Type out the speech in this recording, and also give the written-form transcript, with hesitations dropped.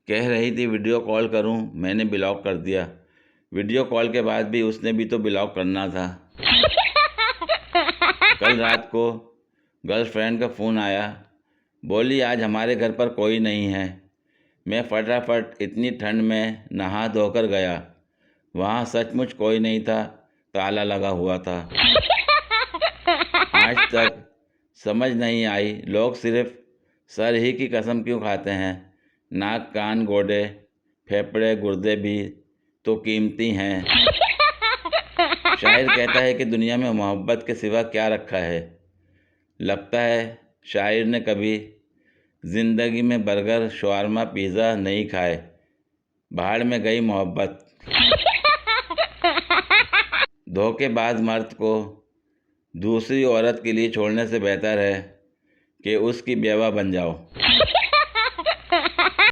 कह रही थी वीडियो कॉल करूं, मैंने ब्लॉक कर दिया। वीडियो कॉल के बाद भी उसने भी तो ब्लॉक करना था। कल रात को गर्लफ्रेंड का फ़ोन आया, बोली आज हमारे घर पर कोई नहीं है। मैं फटाफट इतनी ठंड में नहा धोकर गया। वहाँ सचमुच कोई नहीं था, ताला लगा हुआ था। आज तक समझ नहीं आई लोग सिर्फ सर ही की कसम क्यों खाते हैं। नाक कान गोडे फेफड़े गुर्दे भी तो कीमती हैं। शायर कहता है कि दुनिया में मोहब्बत के सिवा क्या रखा है। लगता है शायर ने कभी ज़िंदगी में बर्गर शवारमा पिज़्ज़ा नहीं खाए। भाड़ में गई मोहब्बत। धोखेबाज मर्द को दूसरी औरत के लिए छोड़ने से बेहतर है कि उसकी बेवा बन जाओ।